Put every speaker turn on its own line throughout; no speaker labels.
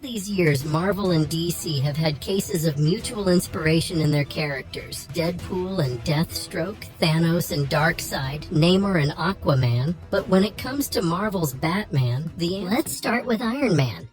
these years, Marvel and DC have had cases of mutual inspiration in their characters. Deadpool and Deathstroke, Thanos and Darkseid, Namor and Aquaman. But when it comes to Marvel's Batman, let's start with Iron Man.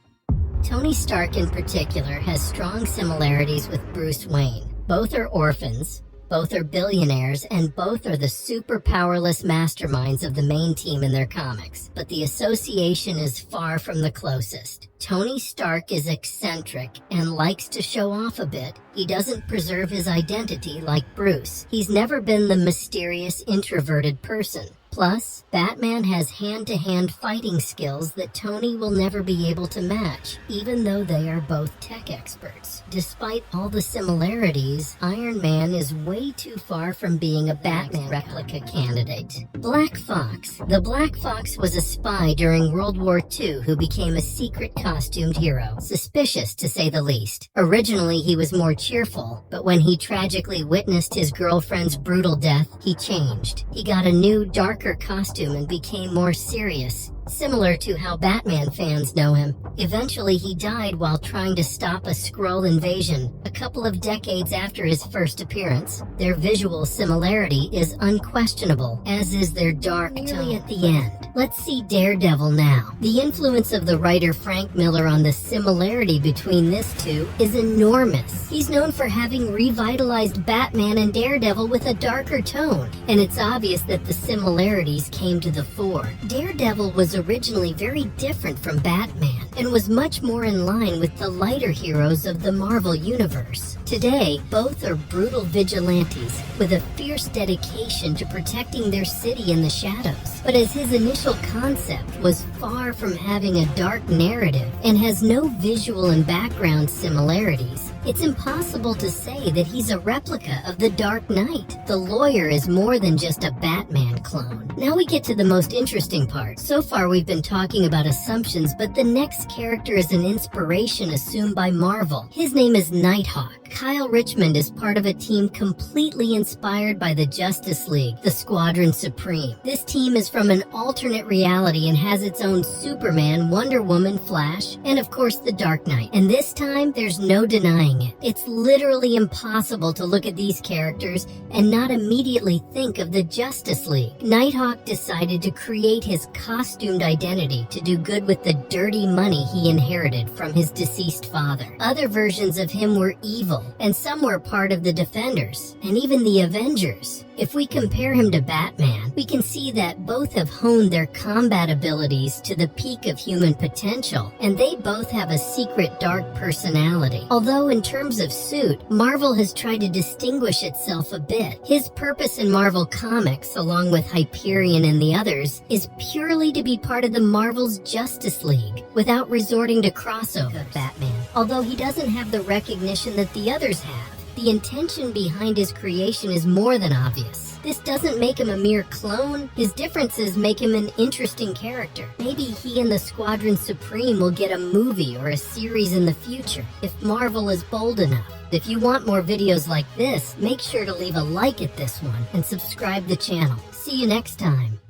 Tony Stark in particular has strong similarities with Bruce Wayne. Both are orphans, both are billionaires, and both are the super powerless masterminds of the main team in their comics. But the association is far from the closest. Tony Stark is eccentric and likes to show off a bit. He doesn't preserve his identity like Bruce. He's never been the mysterious, introverted person. Plus, Batman has hand-to-hand fighting skills that Tony will never be able to match, even though they are both tech experts. Despite all the similarities, Iron Man is way too far from being a Batman replica candidate. Black Fox. The Black Fox was a spy during World War II who became a secret costumed hero. Suspicious, to say the least. Originally, he was more cheerful, but when he tragically witnessed his girlfriend's brutal death, he changed. He got a new, darker costume and became more serious, similar to how Batman fans know him. Eventually, he died while trying to stop a Skrull invasion. A couple of decades after his first appearance, their visual similarity is unquestionable, as is their dark tone. Nearly at the end. Let's see Daredevil now. The influence of the writer Frank Miller on the similarity between this two is enormous. He's known for having revitalized Batman and Daredevil with a darker tone, and it's obvious that the similarities came to the fore. Daredevil was originally very different from Batman and was much more in line with the lighter heroes of the Marvel Universe. Today, both are brutal vigilantes with a fierce dedication to protecting their city in the shadows. But as his initial concept was far from having a dark narrative and has no visual and background similarities, it's impossible to say that he's a replica of the Dark Knight. The lawyer is more than just a Batman clone. Now we get to the most interesting part. So far we've been talking about assumptions, but the next character is an inspiration assumed by Marvel. His name is Nighthawk. Kyle Richmond is part of a team completely inspired by the Justice League, the Squadron Supreme. This team is from an alternate reality and has its own Superman, Wonder Woman, Flash, and of course the Dark Knight. And this time, there's no denying it. It's literally impossible to look at these characters and not immediately think of the Justice League. Nighthawk decided to create his costumed identity to do good with the dirty money he inherited from his deceased father. Other versions of him were evil, and some were part of the Defenders, and even the Avengers. If we compare him to Batman, we can see that both have honed their combat abilities to the peak of human potential, and they both have a secret dark personality. Although in terms of suit, Marvel has tried to distinguish itself a bit. His purpose in Marvel Comics, along with Hyperion and the others, is purely to be part of the Marvel's Justice League, without resorting to crossover Batman. Although he doesn't have the recognition that the others have, the intention behind his creation is more than obvious. This doesn't make him a mere clone. His differences make him an interesting character. Maybe he and the Squadron Supreme will get a movie or a series in the future, if Marvel is bold enough. If you want more videos like this, make sure to leave a like at this one and subscribe the channel. See you next time.